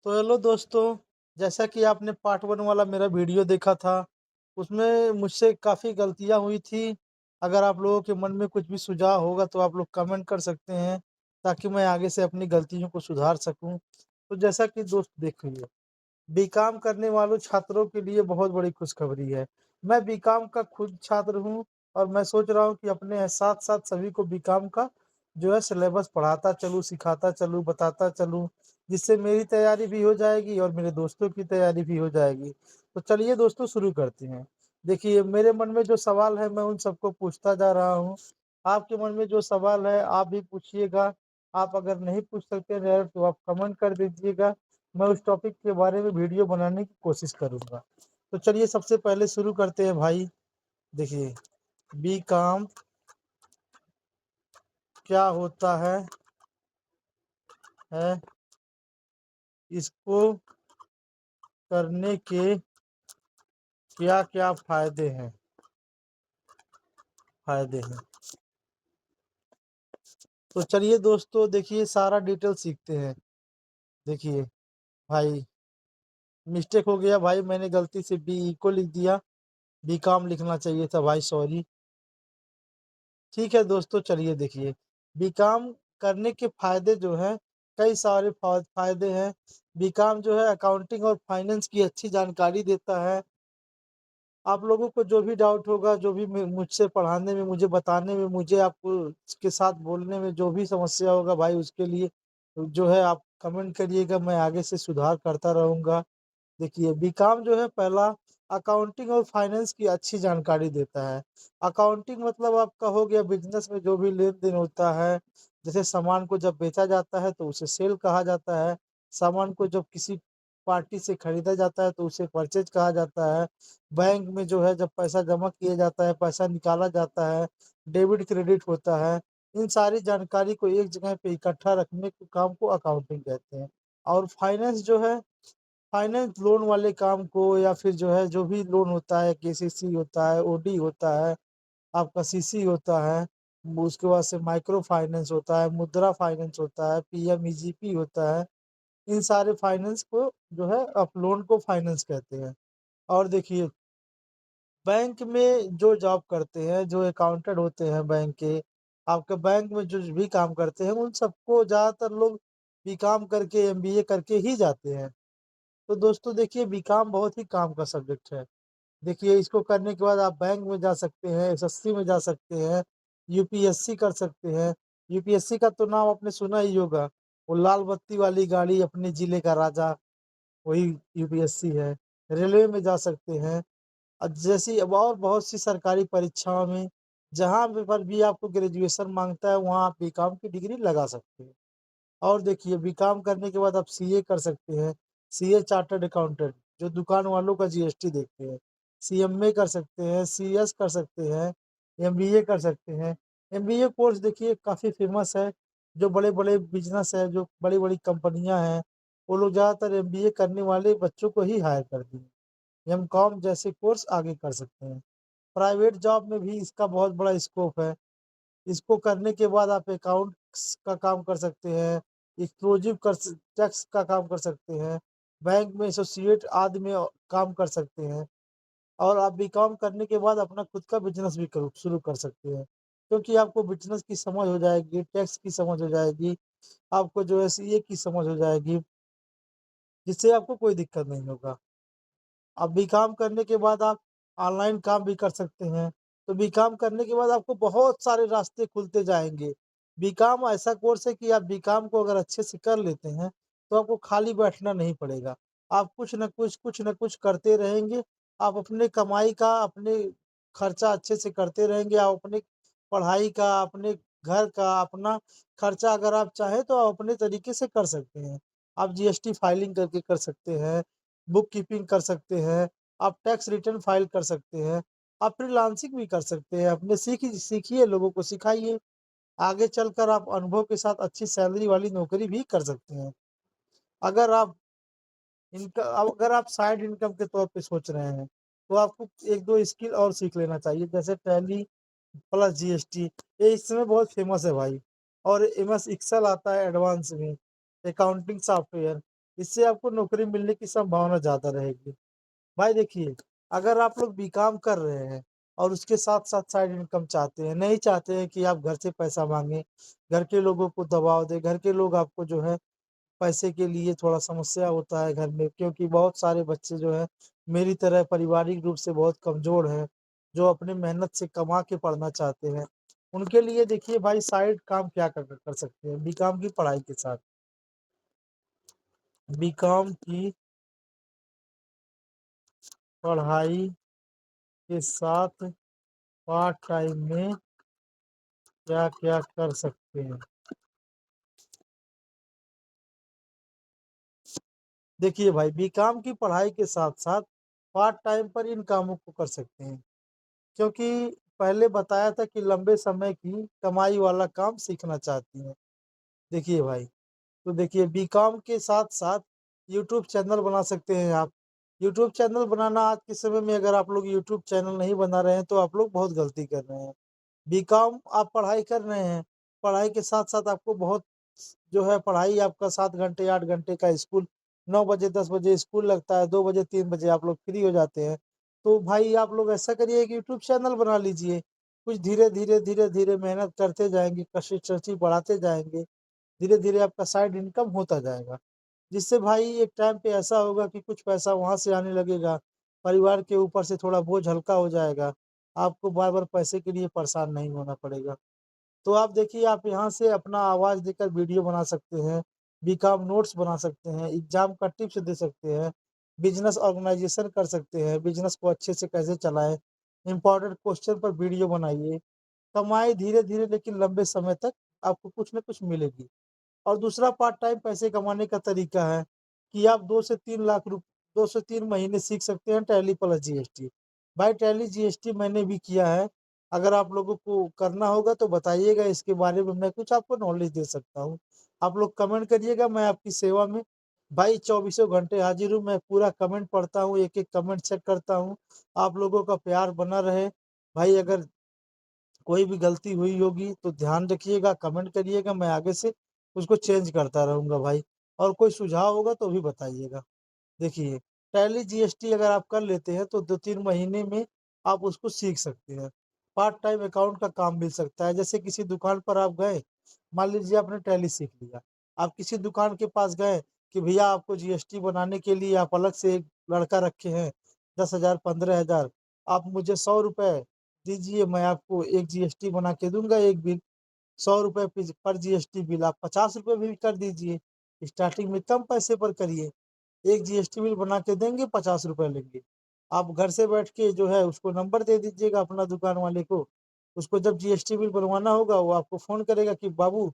तो हेलो दोस्तों, जैसा कि आपने पार्ट 1 वाला मेरा वीडियो देखा था, उसमें मुझसे काफ़ी गलतियाँ हुई थी। अगर आप लोगों के मन में कुछ भी सुझाव होगा तो आप लोग कमेंट कर सकते हैं, ताकि मैं आगे से अपनी गलतियों को सुधार सकूँ। तो जैसा कि दोस्त देखिए, बीकॉम करने वालों छात्रों के लिए बहुत बड़ी खुशखबरी है। मैं बीकॉम का खुद छात्र हूँ और मैं सोच रहा हूँ कि अपने साथ-साथ सभी को बीकॉम का जो है सिलेबस पढ़ाता चलूँ, सिखाता चलूँ, बताता चलूँ, जिससे मेरी तैयारी भी हो जाएगी और मेरे दोस्तों की तैयारी भी हो जाएगी। तो चलिए दोस्तों शुरू करते हैं। देखिए मेरे मन में जो सवाल है मैं उन सबको पूछता जा रहा हूँ। आपके मन में जो सवाल है आप भी पूछिएगा। आप अगर नहीं पूछ सकते हैं तो आप कमेंट कर दीजिएगा। मैं उस टॉपिक के बारे में वीडियो बनाने की कोशिश करूँगा। तो चलिए सबसे पहले शुरू करते हैं भाई। देखिए, बीकॉम क्या होता है, इसको करने के क्या-क्या फ़ायदे हैं। तो चलिए दोस्तों देखिए सारा डिटेल सीखते हैं। देखिए भाई, मिस्टेक हो गया भाई, मैंने गलती से बीई को लिख दिया, बीकॉम लिखना चाहिए था भाई, सॉरी। ठीक है दोस्तों, चलिए देखिए, बीकॉम करने के फ़ायदे जो हैं, कई सारे फ़ायदे हैं। बीकॉम जो है अकाउंटिंग और फाइनेंस की अच्छी जानकारी देता है। आप लोगों को जो भी डाउट होगा, जो भी मुझसे पढ़ाने में, मुझे बताने में, मुझे आपको के साथ बोलने में जो भी समस्या होगा भाई, उसके लिए जो है आप कमेंट करिएगा, मैं आगे से सुधार करता रहूँगा। देखिए, बीकॉम जो है पहला अकाउंटिंग और फाइनेंस की अच्छी जानकारी देता है। अकाउंटिंग मतलब आपका हो गया बिज़नेस में जो भी लेन-देन होता है, जैसे सामान को जब बेचा जाता है तो उसे सेल कहा जाता है। सामान को जब किसी पार्टी से खरीदा जाता है तो उसे परचेज़ कहा जाता है। बैंक में जो है जब पैसा जमा किया जाता है, पैसा निकाला जाता है, डेबिट क्रेडिट होता है। इन सारी जानकारी को एक जगह पे इकट्ठा रखने के काम को अकाउंटिंग कहते हैं। और फाइनेंस जो है, फाइनेंस लोन वाले काम को या फिर जो है जो भी लोन होता है, केसीसी होता है, ओडी होता है, आपका सीसी होता है, उसके बाद से माइक्रो फाइनेंस होता है, मुद्रा फाइनेंस होता है, पीएमईजीपी होता है। इन सारे फाइनेंस को जो है आप लोन को फाइनेंस कहते हैं। और देखिए, बैंक में जो जॉब करते हैं, जो अकाउंटेंट होते हैं बैंक के, आपके बैंक में जो भी काम करते हैं, उन सबको ज़्यादातर लोग बीकॉम करके, एमबीए करके ही जाते हैं। तो दोस्तों देखिए, बीकॉम बहुत ही काम का सब्जेक्ट है। देखिए इसको करने के बाद आप बैंक में जा सकते हैं, एसएससी में जा सकते हैं, यूपीएससी कर सकते हैं। यूपीएससी का तो नाम आपने सुना ही होगा, वो लाल बत्ती वाली गाड़ी अपने ज़िले का राजा, वही यूपीएससी है। रेलवे में जा सकते हैं। जैसी अब और बहुत सी सरकारी परीक्षाओं में जहाँ पे पर भी आपको ग्रेजुएशन माँगता है, वहाँ आप बीकॉम की डिग्री लगा सकते हैं। और देखिए बीकॉम करने के बाद आप सीए कर सकते हैं। सीए चार्टर्ड अकाउंटेंट जो दुकान वालों का जीएसटी देखते हैं। सीएमए कर सकते हैं, सीएस कर सकते हैं, एमबीए कर सकते हैं। एमबीए कोर्स देखिए काफ़ी फ़ेमस है। जो बड़े-बड़े बिज़नेस है, जो बड़ी-बड़ी कंपनियाँ हैं, वो लोग ज़्यादातर एमबीए करने वाले बच्चों को ही हायर करती हैं। एमकॉम जैसे कोर्स आगे कर सकते हैं। प्राइवेट जॉब में भी इसका बहुत बड़ा स्कोप है। इसको करने के बाद आप अकाउंट्स का काम कर सकते हैं, एक्सक्लूसिव कर स टैक्स का काम कर सकते हैं, बैंक में एसोसिएट आदि में काम कर सकते हैं और आप बीकॉम करने के बाद अपना खुद का बिज़नेस भी करो शुरू कर सकते हैं। क्योंकि आपको बिज़नेस की समझ हो जाएगी, टैक्स की समझ हो जाएगी, आपको जो है सीए की समझ हो जाएगी, जिससे आपको कोई दिक्कत नहीं होगा। अब बीकॉम करने के बाद आप ऑनलाइन काम भी कर सकते हैं। तो बीकॉम करने के बाद आपको बहुत सारे रास्ते खुलते जाएँगे। बीकॉम ऐसा कोर्स है कि आप बीकॉम को अगर अच्छे से कर लेते हैं, तो आपको खाली बैठना नहीं पड़ेगा। आप कुछ न कुछ करते रहेंगे। आप अपने कमाई का, अपने खर्चा अच्छे से करते रहेंगे। आप अपने पढ़ाई का, अपने घर का, अपना खर्चा अगर आप चाहें तो आप अपने तरीके से कर सकते हैं। आप जीएसटी फाइलिंग करके कर सकते हैं। बुक कीपिंग कर सकते हैं, आप टैक्स रिटर्न फाइल कर सकते हैं, आप फ्रीलांसिंग भी कर सकते हैं, अपने सीखिए, लोगों को सिखाइए। आगे चलकर आप अनुभव के साथ अच्छी सैलरी वाली नौकरी भी कर सकते हैं। अगर आप अगर आप साइड इनकम के तौर पे सोच रहे हैं, तो आपको 1-2 स्किल और सीख लेना चाहिए, जैसे टैली प्लस जीएसटी, ये इस समय बहुत फेमस है भाई। और एमएस एक्सेल आता है एडवांस में, अकाउंटिंग सॉफ्टवेयर। इससे आपको नौकरी मिलने की संभावना ज़्यादा रहेगी। भाई देखिए, अगर आप लोग बीकॉम कर रहे हैं और उसके साथ-साथ साइड इनकम चाहते हैं, नहीं चाहते हैं कि आप घर से पैसा माँगे, घर के लोगों को दबाव दें, घर के लोग आपको जो है पैसे के लिए थोड़ा समस्या होता है घर में, क्योंकि बहुत सारे बच्चे जो हैं मेरी तरह पारिवारिक रूप से बहुत कमज़ोर हैं, जो अपनी मेहनत से कमा के पढ़ना चाहते हैं। उनके लिए देखिए भाई साइड काम क्या कर सकते हैं, बीकॉम की पढ़ाई के साथ। बीकॉम की पढ़ाई के साथ पार्ट टाइम में क्या-क्या कर सकते हैं? देखिए भाई, बीकॉम की पढ़ाई के साथ-साथ पार्ट टाइम पर इन कामों को कर सकते हैं, क्योंकि पहले बताया था कि लंबे समय की कमाई वाला काम सीखना चाहती हैं। देखिए भाई, तो देखिए बीकॉम के साथ-साथ यूट्यूब चैनल बना सकते हैं आप। यूट्यूब चैनल बनाना आज के समय में अगर आप लोग यूट्यूब चैनल नहीं बना रहे हैं, तो आप लोग बहुत गलती कर रहे हैं। बीकॉम आप पढ़ाई कर रहे हैं, पढ़ाई के साथ-साथ आपको बहुत जो है पढ़ाई आपका 7 घंटे, 8 घंटे का स्कूल 9 बजे, 10 बजे स्कूल लगता है, 2 बजे, 3 बजे आप लोग फ्री हो जाते हैं। तो भाई आप लोग ऐसा करिए कि यूट्यूब चैनल बना लीजिए। कुछ धीरे-धीरे, धीरे-धीरे मेहनत करते जाएँगे, कंसिस्टेंसी बढ़ाते जाएँगे, धीरे-धीरे आपका साइड इनकम होता जाएगा। जिससे भाई एक टाइम पे ऐसा होगा कि कुछ पैसा वहाँ से आने लगेगा, परिवार के ऊपर से थोड़ा बोझ हल्का हो जाएगा, आपको बार-बार पैसे के लिए परेशान नहीं होना पड़ेगा। तो आप देखिए आप यहाँ से अपना आवाज़ देकर वीडियो बना सकते हैं, बीकॉम नोट्स बना सकते हैं, एग्ज़ाम का टिप्स दे सकते हैं, बिज़नेस ऑर्गेनाइज़ेशन कर सकते हैं, बिज़नेस को अच्छे से कैसे चलाएँ, इम्पोर्टेंट क्वेश्चन पर वीडियो बनाइए, कमाई धीरे-धीरे लेकिन लंबे समय तक आपको कुछ न कुछ मिलेगी। और दूसरा पार्ट टाइम पैसे कमाने का तरीका है कि आप 2 से 3 लाख रुप 2 से 3 महीने सीख सकते हैं टैली प्लस जीएसटी। भाई टैली जीएसटी मैंने भी किया है। अगर आप लोगों को करना होगा तो बताइएगा इसके बारे में मैं कुछ आपको नॉलेज दे सकता हूँ। आप लोग कमेंट करिएगा मैं आपकी सेवा में भाई चौबीसों घंटे हाज़िर हूँ। मैं पूरा कमेंट पढ़ता हूँ, एक-एक कमेंट चेक करता हूँ। आप लोगों का प्यार बना रहे। भाई अगर कोई भी गलती हुई होगी तो ध्यान रखिएगा, कमेंट करिएगा, मैं आगे से उसको चेंज करता रहूँगा भाई। और कोई सुझाव होगा तो भी बताइएगा। देखिए, टैली जीएसटी अगर आप कर लेते हैं तो 2-3 महीने में आप उसको सीख सकते हैं। पार्ट टाइम अकाउंट का काम मिल सकता है, जैसे किसी दुकान पर आप गए, मान लीजिए आपने टैली सीख लिया। आप किसी दुकान के पास गए कि भैया आपको जीएसटी बनाने के लिए आप अलग से एक लड़का रखे हैं, 10,000 15,000 आप मुझे ₹100 दीजिए, मैं आपको एक जीएसटी बना के दूँगा, एक बिल। ₹100 पिज पर जीएसटी बिल आप ₹50 भी कर दीजिए। स्टार्टिंग में कम पैसे पर करिए। एक जीएसटी बिल बना के देंगे, ₹50 लेंगे। आप घर से बैठ के जो है उसको नंबर दे दीजिएगा अपना दुकान वाले को। उसको जब जीएसटी बिल बनवाना होगा वो आपको फ़ोन करेगा कि बाबू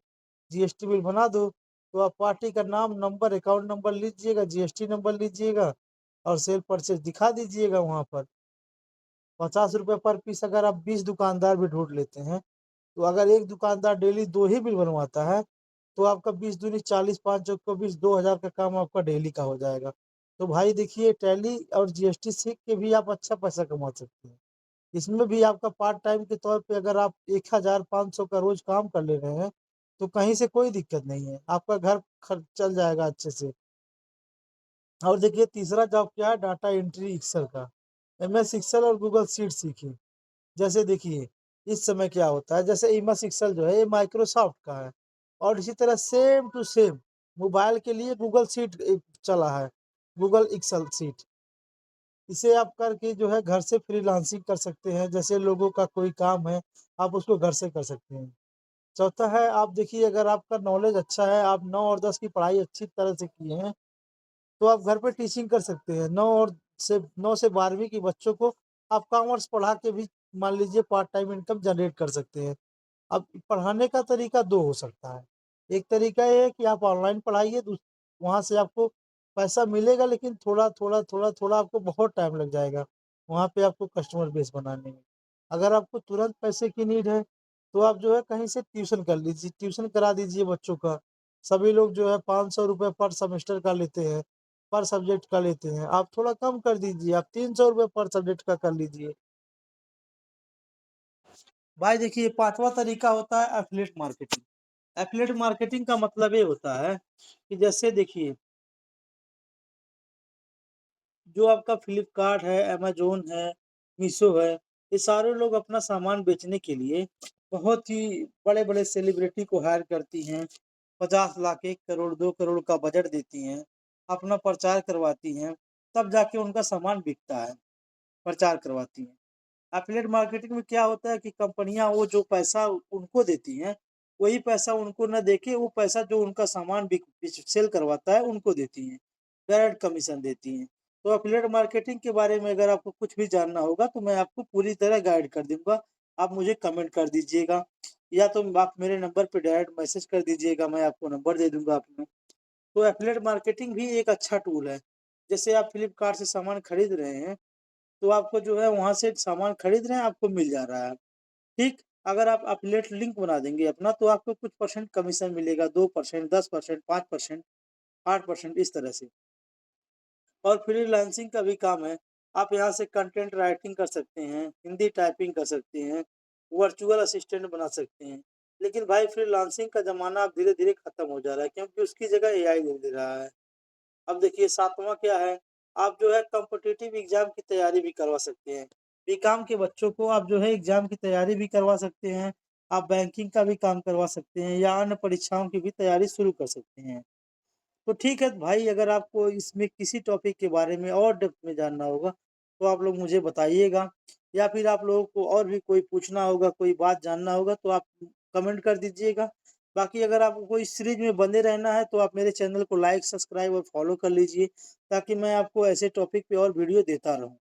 जीएसटी बिल बना दो। तो आप पार्टी का नाम, नंबर, अकाउंट नंबर लीजिएगा, जीएसटी नंबर लीजिएगा और सेल परचेज़ दिखा दीजिएगा वहाँ पर। ₹50 पर पीस अगर आप 20 दुकानदार भी ढूँढ लेते हैं, तो अगर एक दुकानदार डेली 2 ही बिल बनवाता है, तो आपका 20 दूनी 40 5 चौक 24 2000 का काम आपका डेली का हो जाएगा। तो भाई देखिए टैली और जीएसटी सीख के भी आप अच्छा पैसा कमा सकते हैं। इसमें भी आपका पार्ट टाइम के तौर पे अगर आप 1500 का रोज़ काम कर ले रहे हैं, तो कहीं से कोई दिक्कत नहीं है। आपका घर खर्च चल जाएगा अच्छे से। और देखिए तीसरा जॉब क्या है डाटा एंट्री एक्सेल का। एमएस एक्सेल और गूगल शीट सीखिए। जैसे देखिए, इस समय क्या होता है जैसे एमएस एक्सेल जो है ये माइक्रोसॉफ्ट का है और इसी तरह सेम टू सेम मोबाइल के लिए गूगल शीट एक चला है, गूगल एक्सेल शीट। इसे आप करके जो है घर से फ्रीलांसिंग कर सकते हैं, जैसे लोगों का कोई काम है, आप उसको घर से कर सकते हैं। चौथा है आप देखिए अगर आपका नॉलेज अच्छा है, आप 9 और 10 की पढ़ाई अच्छी तरह से किए हैं, तो आप घर पे टीचिंग कर सकते हैं। 9 से 12वीं के बच्चों को आप कॉमर्स पढ़ा के भी मान लीजिए पार्ट टाइम इनकम जनरेट कर सकते हैं। अब पढ़ाने का तरीका 2 हो सकता है। एक तरीका ये है कि आप ऑनलाइन पढ़ाइए वहाँ से आपको पैसा मिलेगा लेकिन थोड़ा-थोड़ा, थोड़ा-थोड़ा आपको बहुत टाइम लग जाएगा, वहाँ पे आपको कस्टमर बेस बनाने में। अगर आपको तुरंत पैसे की नीड है, तो आप जो है कहीं से ट्यूशन कर लीजिए, ट्यूशन करा दीजिए बच्चों का। सभी लोग जो है ₹500 पर सेमेस्टर का लेते हैं, पर सब्जेक्ट का लेते हैं। आप थोड़ा कम कर दीजिए, आप ₹300 पर सब्जेक्ट का कर लीजिए। भाई देखिए 5वाँ तरीका होता है एफ़िलिएट मार्केटिंग। एफ़िलिएट मार्केटिंग का मतलब ये होता है कि जैसे देखिए जो आपका फ्लिपकार्ट है, अमेज़न है, मीशो है, ये सारे लोग अपना सामान बेचने के लिए बहुत ही बड़े-बड़े सेलिब्रिटी को हायर करती हैं। 50 लाख, 1 करोड़, 2 करोड़ का बजट देती हैं, अपना प्रचार करवाती हैं, तब जाके उनका सामान बिकता है, प्रचार करवाती हैं। एफ़िलिएट मार्केटिंग में क्या होता है कि कंपनियाँ वो जो पैसा उनको देती हैं, वही पैसा उनको ना देके वो पैसा जो उनका सामान सेल करवाता है, उनको देती हैं। डायरेक्ट कमीशन देती हैं। तो एफ़िलिएट मार्केटिंग के बारे में अगर आपको कुछ भी जानना होगा, तो मैं आपको पूरी तरह गाइड कर दूँगा। आप मुझे कमेंट कर दीजिएगा या तो आप मेरे नंबर पे डायरेक्ट मैसेज कर दीजिएगा, मैं आपको नंबर दे दूँगा अपना। तो एफ़िलिएट मार्केटिंग भी एक अच्छा टूल है। जैसे आप फ्लिपकार्ट से सामान खरीद रहे हैं, तो आपको जो है वहाँ से सामान खरीद रहे हैं, आपको मिल जा रहा है, ठीक? अगर आप एफ़िलिएट लिंक बना देंगे अपना तो आपको कुछ परसेंट कमीशन मिलेगा, 2%, 10%, 5%, 8% इस तरह से। और फ्रीलांसिंग का भी काम है। आप यहाँ से कंटेंट राइटिंग कर सकते हैं, हिंदी टाइपिंग कर सकते हैं, वर्चुअल असिस्टेंट बना सकते हैं। लेकिन भाई फ्रीलांसिंग का ज़माना अब धीरे-धीरे खत्म हो जा रहा है क्योंकि उसकी जगह एआई ले ले रहा है। अब देखिए 7वाँ क्या है, आप जो है कॉम्पिटिटिव एग्ज़ाम की तैयारी भी करवा सकते हैं। बीकॉम के बच्चों को आप जो है एग्ज़ाम की तैयारी भी करवा सकते हैं, आप बैंकिंग का भी काम करवा सकते हैं या अन्य परीक्षाओं की भी तैयारी शुरू कर सकते हैं। तो ठीक है भाई, अगर आपको इसमें किसी टॉपिक के बारे में और डेप्थ में जानना होगा, तो आप लोग मुझे बताइएगा या फिर आप लोगों को और भी कोई पूछना होगा, कोई बात जानना होगा तो आप कमेंट कर दीजिएगा। बाकी अगर आपको इस सीरीज़ में बने रहना है तो आप मेरे चैनल को लाइक, सब्सक्राइब और फॉलो कर लीजिए ताकि मैं आपको ऐसे टॉपिक पे और वीडियो देता रहूँ।